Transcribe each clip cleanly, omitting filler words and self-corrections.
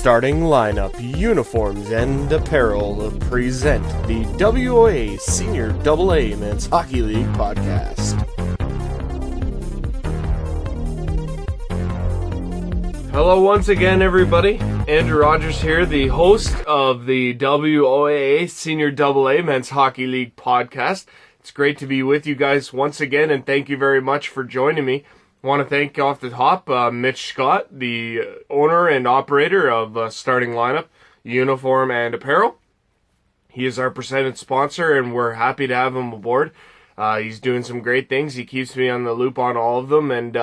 Starting lineup, uniforms, and apparel present the WOA Senior AA Men's Hockey League podcast. Hello once again, everybody. Andrew Rogers here, the host of the WOA Senior AA Men's Hockey League podcast. It's great to be with you guys once again, and thank you very much for joining me. I want to thank off the top Mitch Scott, the owner and operator of Starting Lineup, Uniform, and Apparel. He is our presented sponsor, and we're happy to have him aboard. He's doing some great things. He keeps me on the loop on all of them, and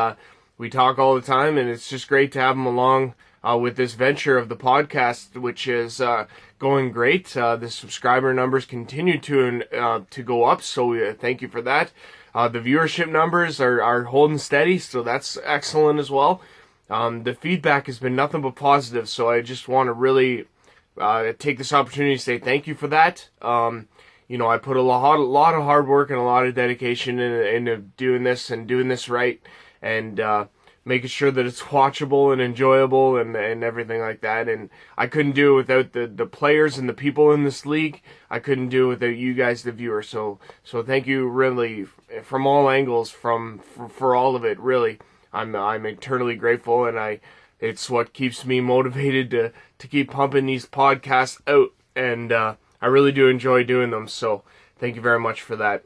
we talk all the time, and it's just great to have him along with this venture of the podcast, which is going great. The subscriber numbers continue to go up, so thank you for that. The viewership numbers are holding steady, so that's excellent as well. The feedback has been nothing but positive, so I just want to really take this opportunity to say thank you for that. I put a lot of hard work and a lot of dedication into doing this and doing this right, and making sure that it's watchable and enjoyable and everything like that. And I couldn't do it without the players and the people in this league. I couldn't do it without you guys, the viewers. So thank you really from all angles for all of it. Really, I'm eternally grateful, and it's what keeps me motivated to keep pumping these podcasts out. And I really do enjoy doing them. So thank you very much for that.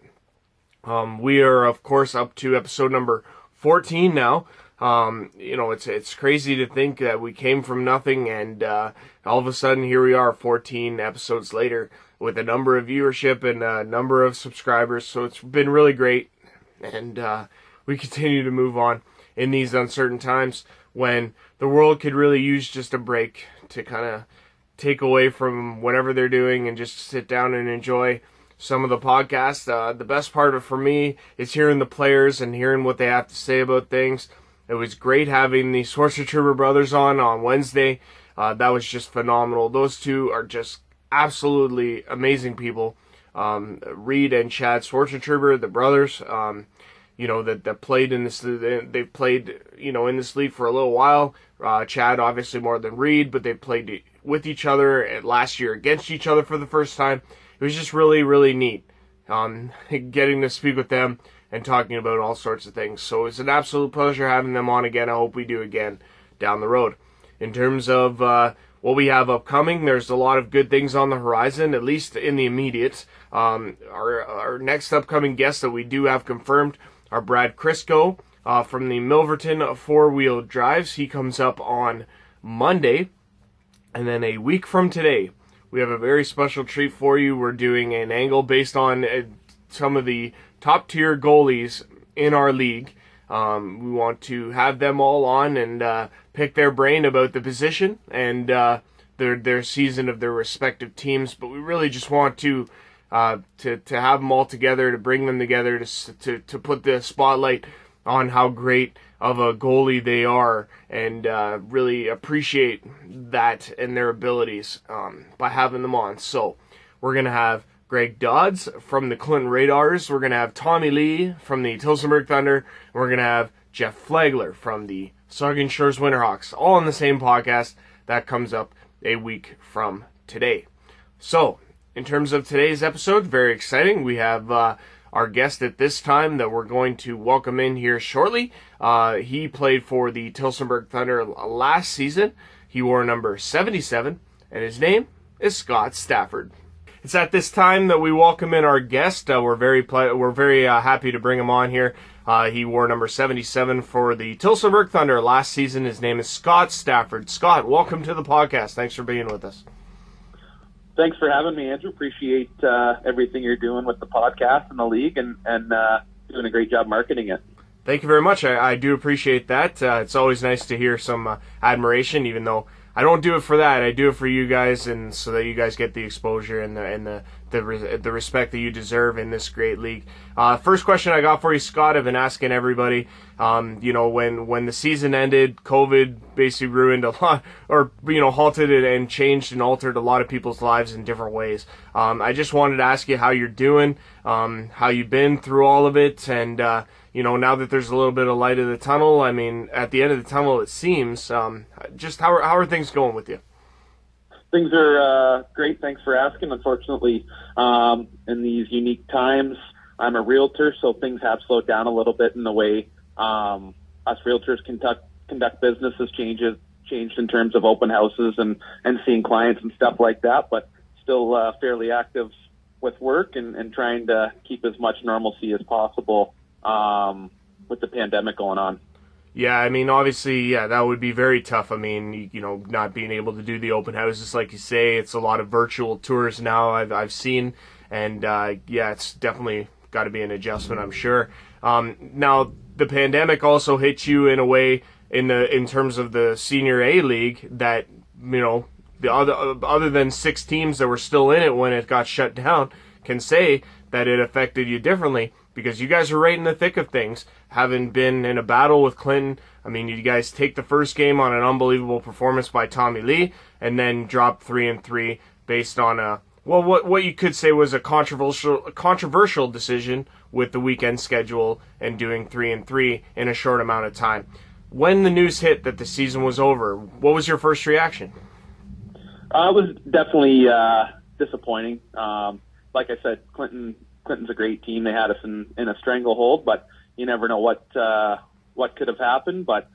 We are of course up to episode number 14 now. It's crazy to think that we came from nothing, and all of a sudden here we are 14 episodes later with a number of viewership and a number of subscribers. So it's been really great, and we continue to move on in these uncertain times when the world could really use just a break to kind of take away from whatever they're doing and just sit down and enjoy some of the podcasts. The best part of it for me is hearing the players and hearing what they have to say about things. It was great having the Schwarzenegger brothers on Wednesday. That was just phenomenal. Those two are just absolutely amazing people. Reed and Chad Schwarzenegger, the brothers, that played in this. They've played, in this league for a little while. Chad obviously more than Reed, but they played with each other last year against each other for the first time. It was just really, really neat getting to speak with them and talking about all sorts of things. So it's an absolute pleasure having them on again. I hope we do again down the road. In terms of what we have upcoming, there's a lot of good things on the horizon, at least in the immediate. Our next upcoming guests that we do have confirmed are Brad Crisco from the Milverton Four-Wheel Drives. He comes up on Monday. And then a week from today, we have a very special treat for you. We're doing an angle based on some of the top-tier goalies in our league. We want to have them all on and pick their brain about the position and their season of their respective teams. But we really just want to have them all together, to bring them together, to put the spotlight on how great of a goalie they are, and really appreciate that and their abilities by having them on. So we're going to have Greg Dodds from the Clinton Radars. We're going to have Tommy Lee from the Tillsonburg Thunder. And we're going to have Jeff Flagler from the Saugus Shores Winterhawks, all on the same podcast. That comes up a week from today. So, in terms of today's episode, very exciting. We have our guest at this time that we're going to welcome in here shortly. He played for the Tillsonburg Thunder last season. He wore number 77, and his name is Scott Stafford. It's at this time that we welcome in our guest. We're very happy to bring him on here. He wore number 77 for the Tillsonburg Thunder last season. His name is Scott Stafford. Scott, welcome to the podcast. Thanks for being with us. Thanks for having me, Andrew. Appreciate everything you're doing with the podcast and the league, and doing a great job marketing it. Thank you very much. I do appreciate that. It's always nice to hear some admiration, even though I don't do it for that. I do it for you guys, and so that you guys get the exposure and the respect that you deserve in this great league. First question I got for you, Scott. I've been asking everybody. When the season ended, COVID basically ruined a lot, or halted it and changed and altered a lot of people's lives in different ways. I just wanted to ask you how you're doing, how you've been through all of it, and now that there's a little bit of light in the tunnel. I mean, at the end of the tunnel, it seems. Just how are things going with you? Things are great. Thanks for asking. Unfortunately, in these unique times, I'm a realtor, so things have slowed down a little bit in the way us realtors conduct business has changed in terms of open houses and seeing clients and stuff like that, but still fairly active with work and trying to keep as much normalcy as possible with the pandemic going on. Yeah, I mean, obviously, yeah, that would be very tough. I mean, not being able to do the open houses, like you say, it's a lot of virtual tours now I've seen, and yeah, it's definitely got to be an adjustment, I'm sure. Now, the pandemic also hit you in a way in terms of the Senior A League that, the other than 6 teams that were still in it when it got shut down can say that it affected you differently, because you guys are right in the thick of things, having been in a battle with Clinton. I mean, you guys take the first game on an unbelievable performance by Tommy Lee, and then drop 3-3 based on what you could say was a controversial decision with the weekend schedule and doing 3-3 in a short amount of time. When the news hit that the season was over, what was your first reaction? It was definitely disappointing. Like I said, Clinton's a great team. They had us in a stranglehold, but you never know what could have happened. But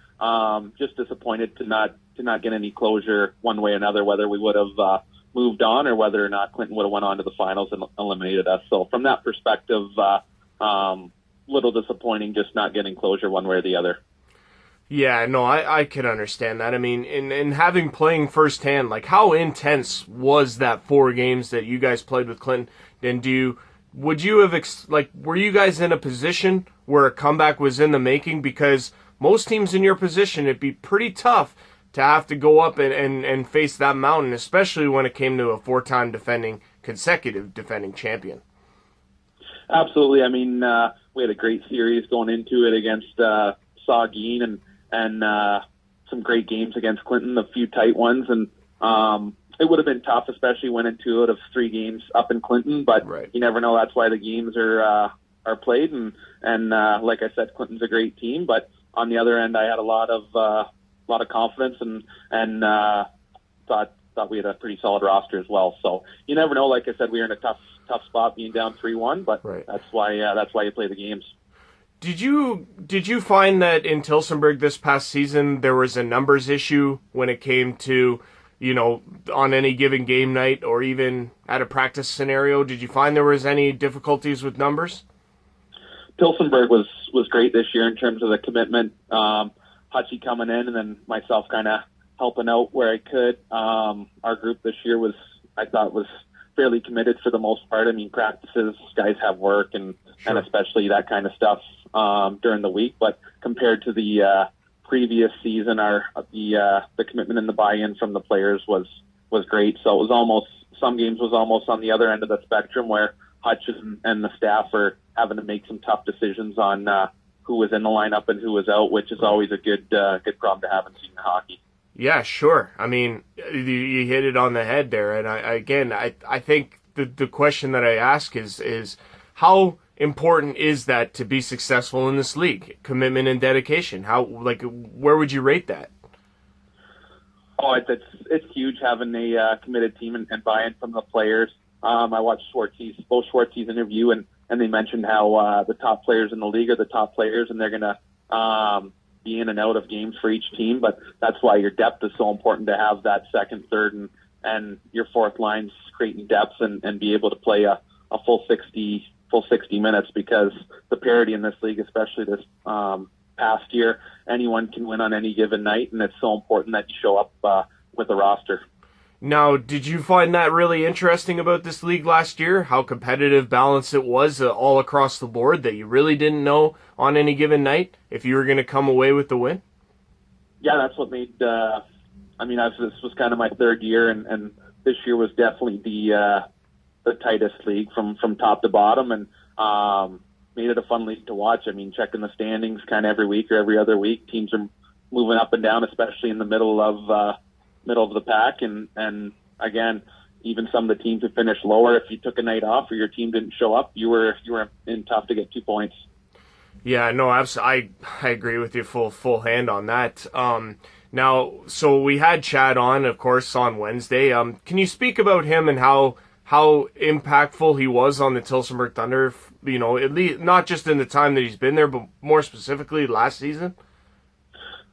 just disappointed to not get any closure one way or another, whether we would have moved on or whether or not Clinton would have went on to the finals and eliminated us. So from that perspective, little disappointing, just not getting closure one way or the other. Yeah, no, I can understand that. I mean, in having playing firsthand, like, how intense was that 4 games that you guys played with Clinton? And were you guys in a position where a comeback was in the making? Because most teams in your position, it'd be pretty tough to have to go up and face that mountain, especially when it came to a 4-time consecutive defending champion. Absolutely. I mean, we had a great series going into it against Saugeen and some great games against Clinton, a few tight ones, and it would have been tough, especially winning 2 out of 3 games up in Clinton. But right. You never know. That's why the games are played, and like I said, Clinton's a great team. But on the other end, I had a lot of confidence and thought we had a pretty solid roster as well. So you never know. Like I said, we were in a tough spot being down 3-1, but right. That's why you play the games. Did you find that in Tillsonburg this past season there was a numbers issue when it came to, on any given game night or even at a practice scenario? Did you find there was any difficulties with numbers? Tillsonburg was great this year in terms of the commitment. Hutchie coming in and then myself kind of helping out where I could. Our group this year I thought was fairly committed for the most part. I mean, practices, guys have work and especially that kind of stuff during the week. But compared to the previous season, the commitment and the buy-in from the players was great. So it was almost, some games was almost on the other end of the spectrum where Hutch and the staff are having to make some tough decisions on who was in the lineup and who was out, which is always a good problem to have in senior hockey. Yeah, sure. I mean, you hit it on the head there. And I think the question that I ask is how important is that to be successful in this league? Commitment and dedication. Where would you rate that? Oh, it's huge having a committed team and buy-in from the players. I watched both Schwartz's interview, and they mentioned how the top players in the league are the top players, and they're going to be in and out of games for each team. But that's why your depth is so important, to have that second, third, and your fourth lines creating depth and be able to play a full 60 minutes, because the parity in this league, especially this past year, anyone can win on any given night, and it's so important that you show up with a roster. Now, did you find that really interesting about this league last year? How competitive, balanced it was all across the board, that you really didn't know on any given night if you were going to come away with the win? Yeah, that's what made. This was kind of my 3rd year, and this year was definitely the tightest league from top to bottom, and made it a fun league to watch. I mean, checking the standings kind of every week or every other week, teams are moving up and down, especially in the middle of the pack, and again, even some of the teams that finished lower, if you took a night off or your team didn't show up, you were in tough to get 2 points. Yeah, no, I agree with you full hand on that. Now, so we had Chad on, of course, on Wednesday. Can you speak about him and how impactful he was on the Tillsonburg Thunder? You know, at least not just in the time that he's been there, but more specifically last season.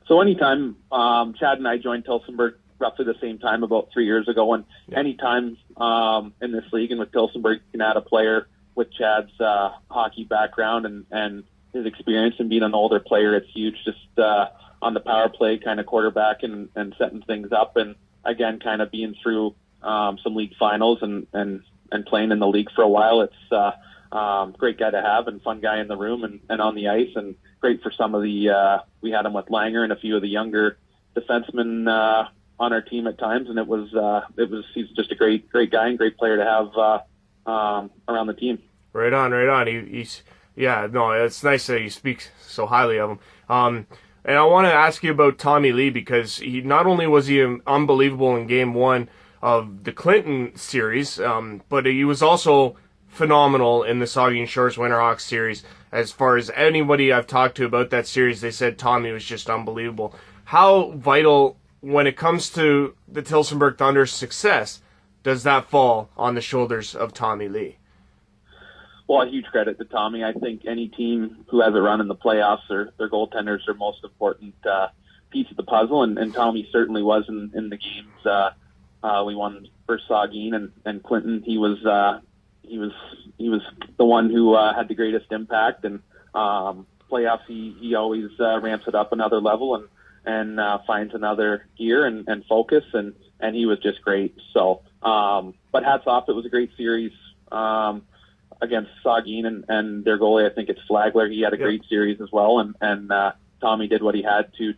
So anytime Chad and I joined Tillsonburg roughly the same time about 3 years ago, and anytime in this league and with Tillsonburg, you can add a player with Chad's hockey background and his experience and being an older player, it's huge. Just on the power play, kind of quarterback and setting things up, and again, kind of being through some league finals and playing in the league for a while. It's great guy to have and fun guy in the room and on the ice, and great for some of the we had him with Langer and a few of the younger defensemen on our team at times, and it was he's just a great guy and great player to have around the team. Right on. He's it's nice that you speak so highly of him. And I want to ask you about Tommy Lee, because he not only was he unbelievable in Game 1 of the Clinton series, but he was also phenomenal in the Saugeen Shores Winterhawks series. As far as anybody I've talked to about that series, they said Tommy was just unbelievable. How vital, when it comes to the Tillsonburg Thunder's success, does that fall on the shoulders of Tommy Lee? Well, a huge credit to Tommy. I think any team who has a run in the playoffs, their goaltenders are most important piece of the puzzle, and Tommy certainly was in the games. We won versus Saugeen and Clinton. He was the one who had the greatest impact, and playoffs he always ramps it up another level and finds another gear and focus, and he was just great. So, but hats off, it was a great series. Against Saugeen and their goalie, I think it's Flagler. He had a great series as well, and Tommy did what he had to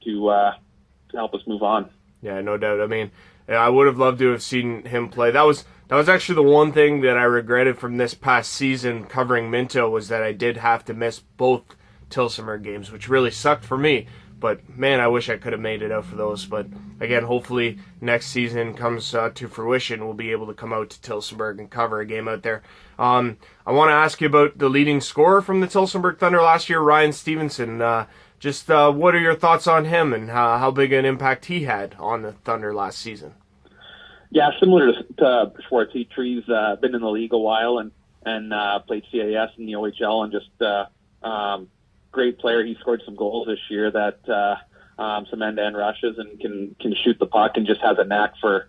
help us move on. Yeah, no doubt. I mean, I would have loved to have seen him play. That was actually the one thing that I regretted from this past season covering Minto, was that I did have to miss both Tillsonburg games, which really sucked for me. But, man, I wish I could have made it out for those. But, again, hopefully next season comes to fruition. We'll be able to come out to Tillsonburg and cover a game out there. I want to ask you about the leading scorer from the Tillsonburg Thunder last year, Ryan Stevenson. What are your thoughts on him and how big an impact he had on the Thunder last season? Yeah, similar to Schwartz. He's been in the league a while and played CAS in the OHL, and just great player. He scored some goals this year that some end-to-end rushes, and can shoot the puck and just has a knack for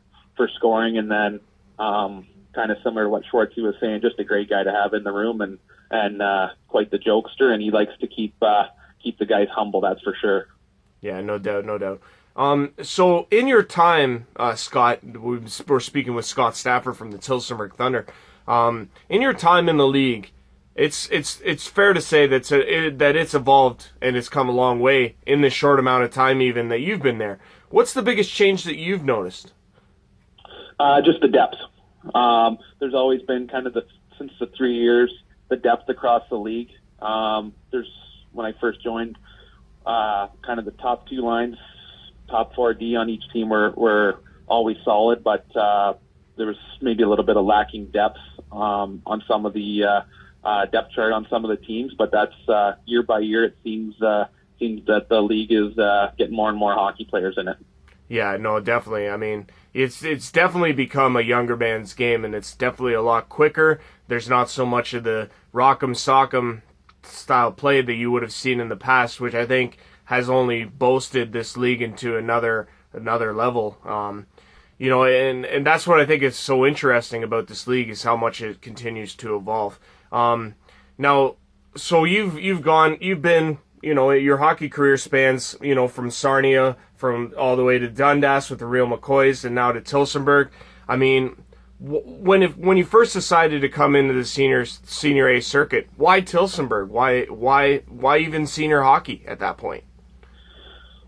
scoring. And then kind of similar to what Schwartzy was saying, just a great guy to have in the room and quite the jokester, and he likes to keep the guys humble, that's for sure. Yeah, no doubt. So in your time, Scott, we're speaking with Scott Stafford from the Tillsonburg Thunder. In your time in the league, it's fair to say that it's evolved and it's come a long way in this short amount of time even that you've been there. What's the biggest change that you've noticed? Just the depth. There's always been since the 3 years, the depth across the league. When I first joined, kind of the top two lines, top 4D on each team were always solid, but there was maybe a little bit of lacking depth on some of the depth chart on some of the teams, but that's year by year. It seems that the league is getting more and more hockey players in it. Yeah, no, definitely. I mean, it's definitely become a younger man's game, and it's definitely a lot quicker. There's not so much of the rock'em sock'em style play that you would have seen in the past, which I think has only boasted this league into another level. And that's what I think is so interesting about this league, is how much it continues to evolve. Now, so you've been, your hockey career spans, from Sarnia, from all the way to Dundas with the Real McCoys, and now to Tillsonburg. I mean, when you first decided to come into the senior A circuit, why Tillsonburg? Why even senior hockey at that point?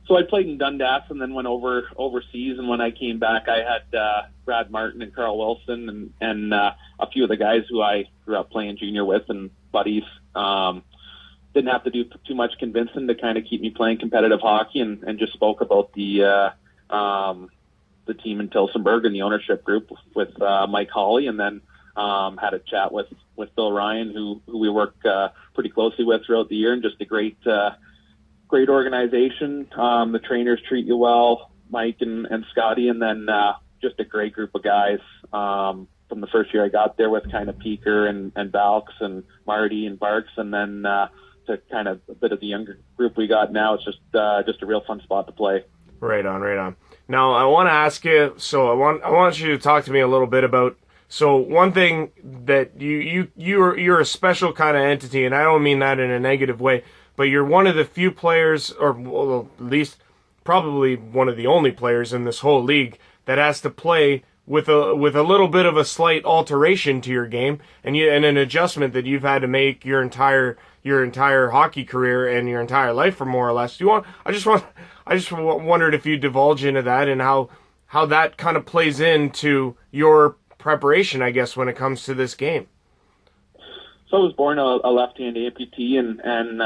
So I played in Dundas and then went overseas, and when I came back, I had Brad Martin and Carl Wilson and a few of the guys who I grew up playing junior with and buddies. Didn't have to do too much convincing to kind of keep me playing competitive hockey, and just spoke about the team in Tillsonburg and the ownership group with Mike Hawley, and then had a chat with Bill Ryan, who we work pretty closely with throughout the year, and just a great organization. The trainers treat you well. Mike and Scotty, and then just a great group of guys from the first year I got there with kind of Peaker and Balks and Marty and Barks, and then to kind of a bit of the younger group we got now. It's just a real fun spot to play. Right on, right on. Now I want to ask you. So I want you to talk to me a little bit about. So one thing that you're a special kind of entity, and I don't mean that in a negative way, but you're one of the few players, or well, at least probably one of the only players in this whole league that has to play with a little bit of a slight alteration to your game and an adjustment that you've had to make your entire hockey career and your entire life, for more or less. I just wondered if you divulge into that and how that kind of plays into your preparation, I guess, when it comes to this game. So I was born a left-hand amputee, and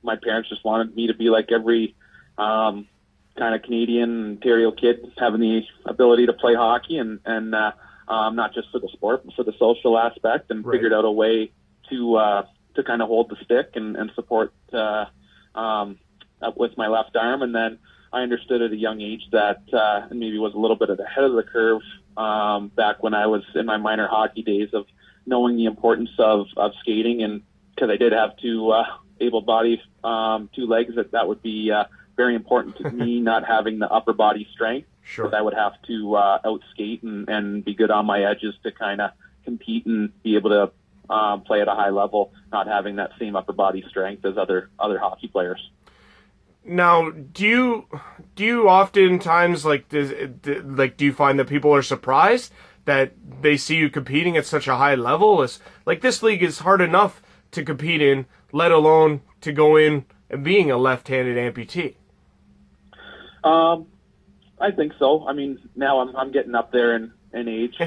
my parents just wanted me to be like every kind of Canadian Ontario kid, having the ability to play hockey, and not just for the sport, but for the social aspect, and figured out a way to kind of hold the stick and support with my left arm. And then I understood at a young age that maybe was a little bit ahead of the curve back when I was in my minor hockey days, of knowing the importance of skating, and because I did have two able-bodied two legs, that would be very important to me, not having the upper body strength. Sure. But I would have to out-skate and be good on my edges to kind of compete and be able to play at a high level, not having that same upper body strength as other hockey players. Now, do you oftentimes do you find that people are surprised that they see you competing at such a high level? This league is hard enough to compete in, let alone to go in and being a left-handed amputee. I think so. I mean, now I'm getting up there in age,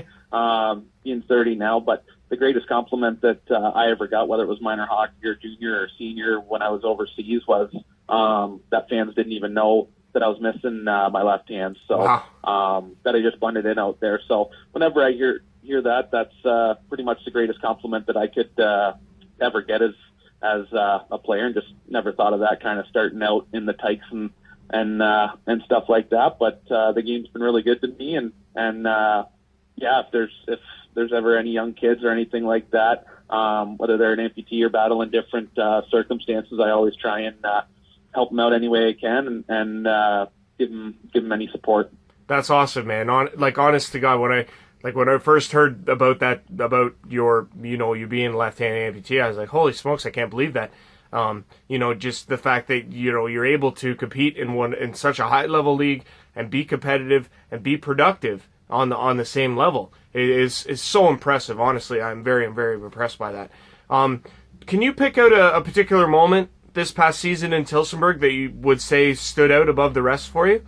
being 30 now, but the greatest compliment that I ever got, whether it was minor hockey or junior or senior when I was overseas, was that fans didn't even know that I was missing my left hand. So wow. That I just blended in out there. So whenever I hear that, that's pretty much the greatest compliment that I could ever get as a player, and just never thought of that kind of starting out in the tykes and stuff like that. But the game's been really good to me, and if there's ever any young kids or anything like that, whether they're an amputee or battling different circumstances, I always try and help them out any way I can, and give them any support. That's awesome, man. Honest to God, when I first heard about your, you being left-handed amputee, I was like, holy smokes, I can't believe that. Just the fact that, you're able to compete in such a high-level league and be competitive and be productive on the same level is so impressive. Honestly, I'm very, very impressed by that. Can you pick out a particular moment this past season in Tillsonburg that you would say stood out above the rest for you?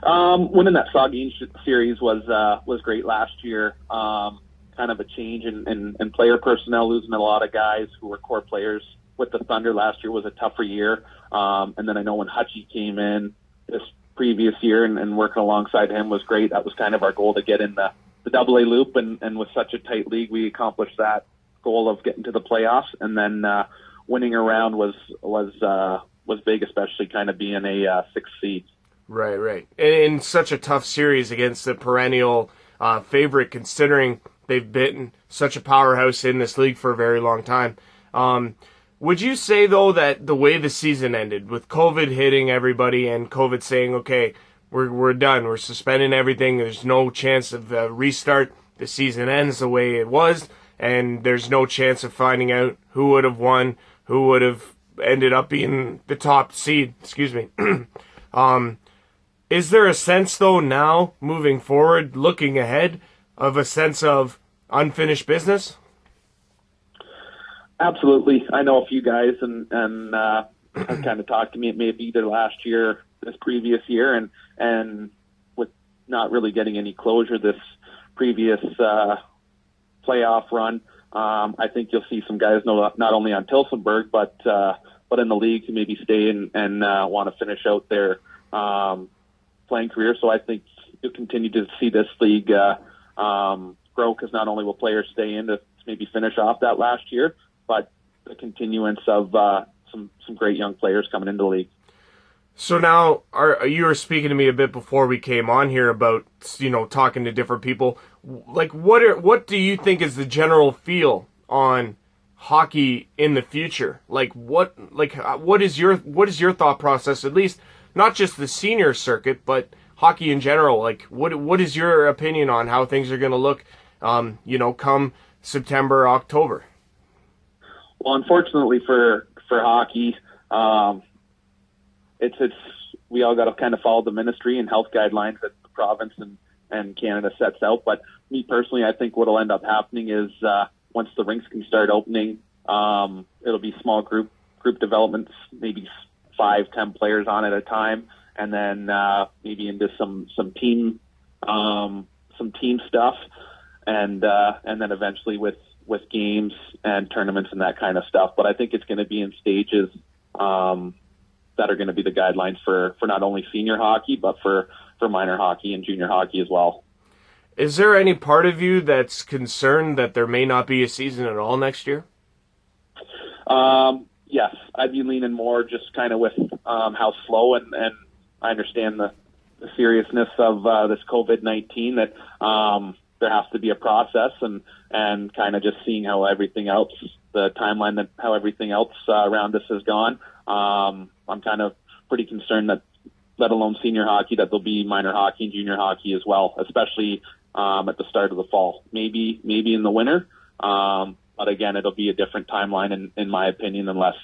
Winning that Saugeen series was great last year. Kind of a change in player personnel, losing a lot of guys who were core players with the Thunder last year was a tougher year. And then I know when Hutchie came in this previous year and working alongside him was great. That was kind of our goal, to get in the AA loop, and with such a tight league, we accomplished that goal of getting to the playoffs. And then winning a round was big, especially kind of being a sixth seed. Right. In such a tough series against the perennial favorite, considering they've been such a powerhouse in this league for a very long time. Would you say, though, that the way the season ended, with COVID hitting everybody and COVID saying, okay, we're done, we're suspending everything, there's no chance of a restart, the season ends the way it was, and there's no chance of finding out who would have won, who would have ended up being the top seed, is there a sense, though, now, moving forward, looking ahead, of a sense of unfinished business? Absolutely. I know a few guys and have kind of talked to me, maybe either last year, this previous year, and with not really getting any closure this previous playoff run, I think you'll see some guys not only on Tillsonburg, but in the league who maybe stay and want to finish out their playing career. So I think you'll continue to see this league grow, because not only will players stay in to maybe finish off that last year, but the continuance of some great young players coming into the league. So now, you were speaking to me a bit before we came on here about, talking to different people. Like, what do you think is the general feel on hockey in the future? What is your thought process? At least not just the senior circuit, but hockey in general. Like, what is your opinion on how things are going to look? Come September, October. Well, unfortunately for hockey, it's we all got to kind of follow the ministry and health guidelines that the province and Canada sets out. But me personally, I think what will end up happening is once the rinks can start opening, it'll be small group developments, maybe 5-10 players on at a time, and then maybe into some team stuff, and then eventually with games and tournaments and that kind of stuff. But I think it's going to be in stages that are going to be the guidelines for not only senior hockey, but for minor hockey and junior hockey as well. Is there any part of you that's concerned that there may not be a season at all next year? Yes, I'd be leaning more just kind of with how slow, and I understand the seriousness of this COVID-19, that there has to be a process, and kind of just seeing how everything else, the timeline that how everything else around us has gone. I'm kind of pretty concerned that, let alone senior hockey, that there'll be minor hockey and junior hockey as well, especially at the start of the fall. Maybe in the winter, but again, it'll be a different timeline in my opinion, unless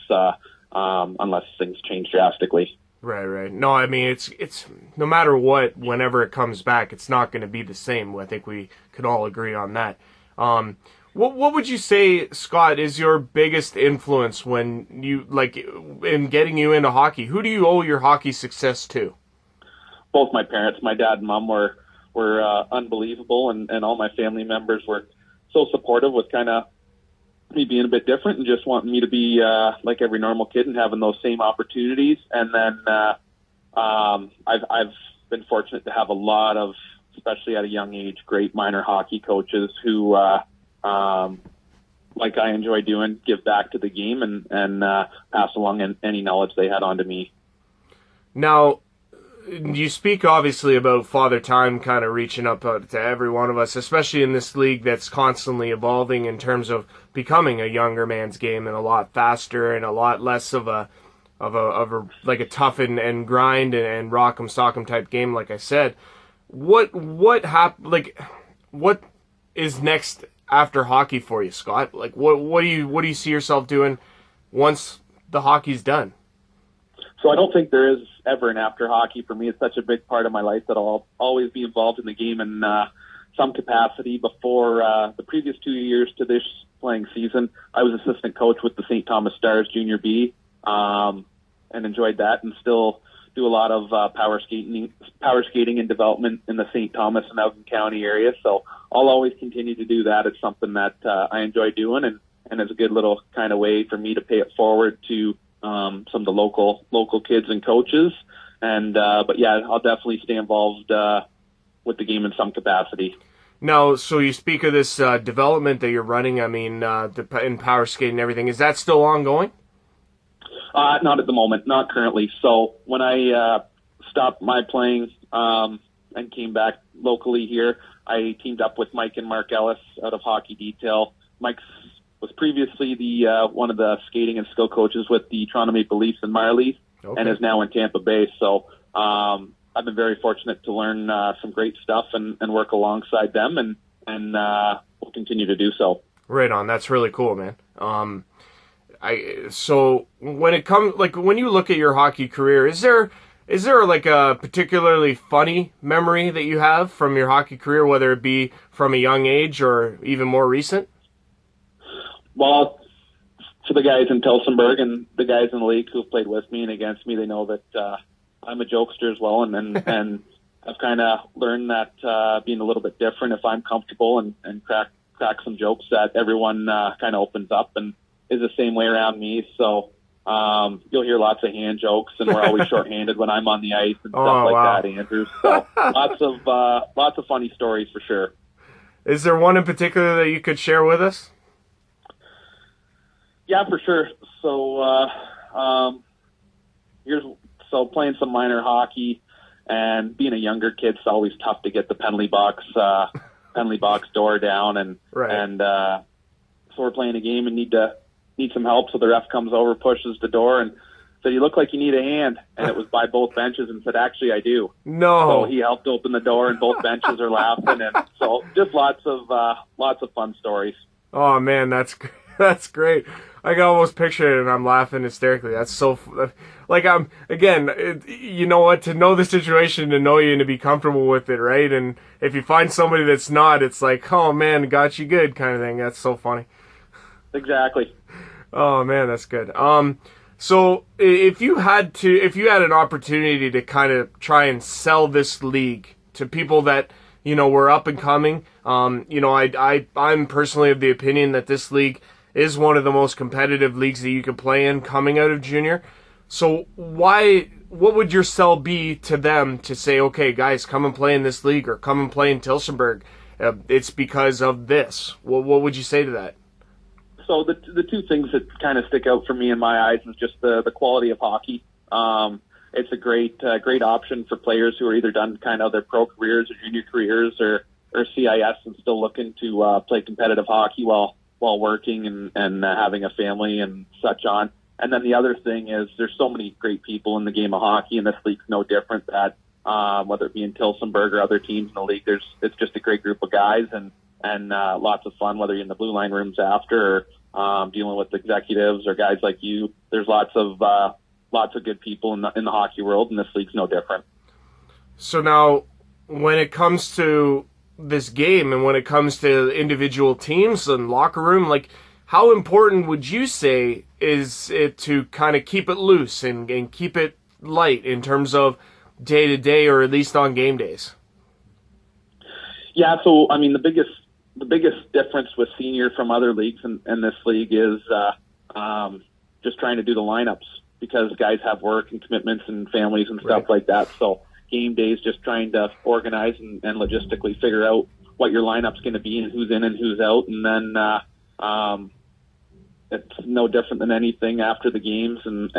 things change drastically. Right. No, I mean, it's no matter what, whenever it comes back, it's not going to be the same. I think we can all agree on that. What would you say, Scott, is your biggest influence when you, in getting you into hockey? Who do you owe your hockey success to? Both my parents, my dad and mom, were unbelievable, and all my family members were so supportive with kind of me being a bit different and just wanting me to be like every normal kid and having those same opportunities. And then I've been fortunate to have a lot of, especially at a young age, great minor hockey coaches who, like I enjoy doing, give back to the game and pass along any knowledge they had on to me. Now, you speak obviously about Father Time kind of reaching up to every one of us, especially in this league that's constantly evolving in terms of becoming a younger man's game and a lot faster and a lot less of a tough and grind and rock'em sock'em type game. Like I said, what is next after hockey for you, Scott? Like what do you see yourself doing once the hockey's done? So I don't think there is ever an after hockey for me. It's such a big part of my life that I'll always be involved in the game in some capacity. Before the previous 2 years to this playing season, I was assistant coach with the St. Thomas Stars Junior B, and enjoyed that, and still do a lot of power skating and development in the St. Thomas and Elgin County area. So I'll always continue to do that. It's something that I enjoy doing, and it's a good little kind of way for me to pay it forward to some of the local kids and coaches. And but yeah, I'll definitely stay involved with the game in some capacity. Now, so you speak of this development that you're running. I mean, in power skating and everything. Is that still ongoing? Not at the moment, not currently. So when I stopped my playing and came back locally here, I teamed up with Mike and Mark Ellis out of Hockey Detail. Mike was previously the one of the skating and skill coaches with the Toronto Maple Leafs and Marlies, okay, and is now in Tampa Bay. So I've been very fortunate to learn some great stuff and work alongside them, and we'll continue to do so. Right on. That's really cool, man. So when it comes, when you look at your hockey career, is there like a particularly funny memory that you have from your hockey career, whether it be from a young age or even more recent? Well, for the guys in Tillsonburg and the guys in the league who've played with me and against me, they know that I'm a jokester as well, and I've kind of learned that being a little bit different, if I'm comfortable and crack some jokes, that everyone kind of opens up and is the same way around me. So you'll hear lots of hand jokes, and we're always shorthanded when I'm on the ice and stuff like wow. that, Andrew. So lots of funny stories for sure. Is there one in particular that you could share with us? Yeah, for sure. So here's So playing some minor hockey and being a younger kid, it's always tough to get the penalty box door down. And so we're playing a game and need some help. So the ref comes over, pushes the door, and said, "You look like you need a hand." And it was by both benches, and said, "Actually, I do." No. So he helped open the door, and both benches are laughing, and so just lots of fun stories. Oh man, that's great. I can almost picture it, and I'm laughing hysterically. That's so like you know what? To know the situation, to know you, and to be comfortable with it, right? And if you find somebody that's not, it's like, oh man, got you good, kind of thing. That's so funny. Exactly. Oh man, that's good. So if you had an opportunity to kind of try and sell this league to people that, were up and coming, I'm personally of the opinion that this league is one of the most competitive leagues that you can play in coming out of junior. So what would your sell be to them to say, okay, guys, come and play in this league or come and play in Tillsonburg? It's because of this. What would you say to that? So the two things that kind of stick out for me in my eyes is just the quality of hockey. It's a great option for players who are either done kind of their pro careers or junior careers or CIS and still looking to play competitive hockey while working and having a family and such on. And then the other thing is there's so many great people in the game of hockey, and this league's no different. That whether it be in Tillsonburg or other teams in the league, it's just a great group of guys and lots of fun, whether you're in the blue line rooms after or dealing with executives or guys like you. There's lots of good people in the hockey world, and this league's no different. So now, when it comes to this game and when it comes to individual teams and locker room, like, how important would you say is it to kind of keep it loose and keep it light in terms of day to day or at least on game days? Yeah, so I mean the biggest difference with senior from other leagues and this league is just trying to do the lineups, because guys have work and commitments and families and stuff like that. So game days, just trying to organize and logistically figure out what your lineup's going to be and who's in and who's out. And then it's no different than anything after the games and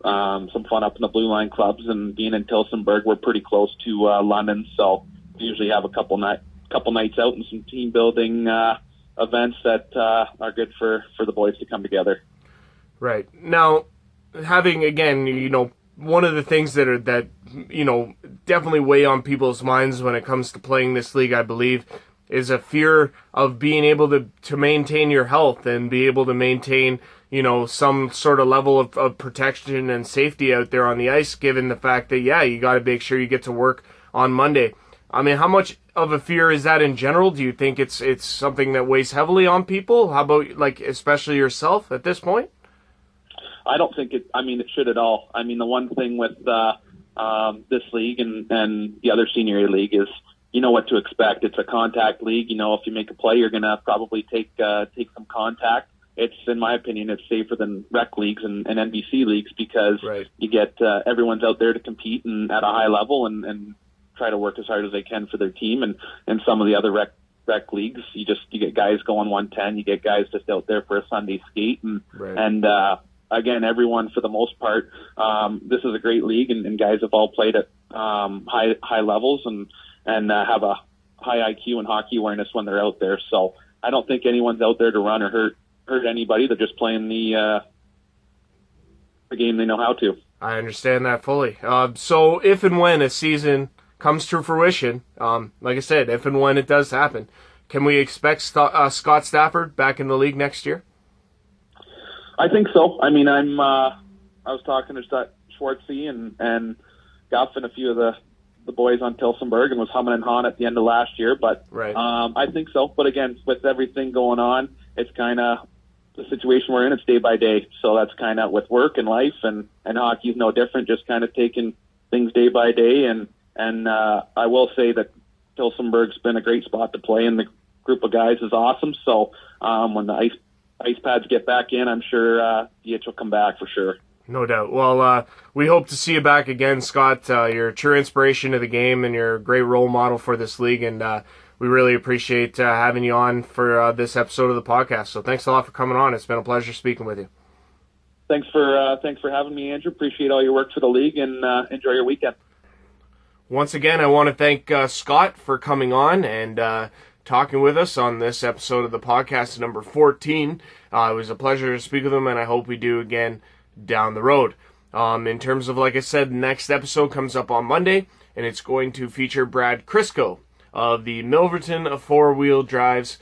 some fun up in the blue line clubs. And being in Tillsonburg, we're pretty close to London, so we usually have a couple nights out and some team building events that are good for the boys to come together. Right. Now, having, again, one of the things that definitely weigh on people's minds when it comes to playing this league, I believe, is a fear of being able to maintain your health and be able to maintain, some sort of level of protection and safety out there on the ice, given the fact that, you got to make sure you get to work on Monday. I mean, how much of a fear is that in general? Do you think it's something that weighs heavily on people? How about, especially yourself at this point? I don't think it should at all. I mean, the one thing with this league and the other senior league is you know what to expect. It's a contact league. If you make a play, you're going to probably take some contact. It's, in my opinion, it's safer than rec leagues and NBC leagues because you get everyone's out there to compete and at a high level and try to work as hard as they can for their team. And some of the other rec leagues, you get guys going 110. You get guys just out there for a Sunday skate and again, everyone for the most part, this is a great league, and guys have all played at high levels and have a high IQ and hockey awareness when they're out there. So I don't think anyone's out there to run or hurt anybody. They're just playing the game they know how to. I understand that fully. So if and when a season comes to fruition, like I said, if and when it does happen, can we expect Scott Stafford back in the league next year? I think so. I mean, I was talking to Schwartzy and Guff and a few of the boys on Tillsonburg and was humming and hawing at the end of last year. But I think so. But again, with everything going on, it's kind of the situation we're in. It's day by day. So that's kind of with work and life and hockey is no different. Just kind of taking things day by day. And I will say that Tillsonburg's been a great spot to play, and the group of guys is awesome. So when the ice pads get back in, I'm sure the itch will come back for sure. No doubt. Well, we hope to see you back again, Scott. You're a true inspiration of the game, and you're a great role model for this league, and we really appreciate having you on for this episode of the podcast. So thanks a lot for coming on. It's been a pleasure speaking with you. Thanks for having me, Andrew. Appreciate all your work for the league, and enjoy your weekend. Once again, I want to thank Scott for coming on and talking with us on this episode of the podcast number 14. It was a pleasure to speak with him, and I hope we do again down the road. In terms of, like I said, the next episode comes up on Monday, and it's going to feature Brad Crisco of the Milverton of Four Wheel Drives.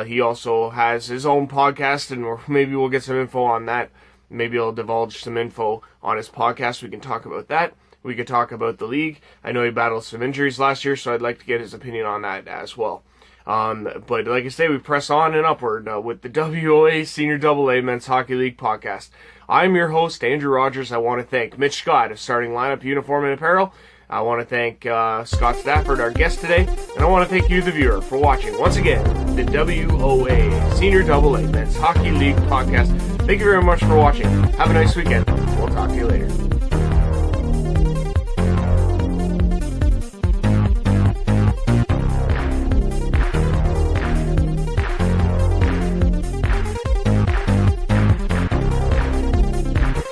He also has his own podcast, and maybe we'll get some info on that. Maybe I'll divulge some info on his podcast. We can talk about that. We could talk about the league. I know he battled some injuries last year, so I'd like to get his opinion on that as well. But like I say, we press on and upward with the WOA Senior AA Men's Hockey League podcast. I'm your host, Andrew Rogers. I want to thank Mitch Scott of Starting Lineup Uniform and Apparel. I want to thank Scott Stafford, our guest today. And I want to thank you, the viewer, for watching, once again, the WOA Senior AA Men's Hockey League podcast. Thank you very much for watching. Have a nice weekend. We'll talk to you later.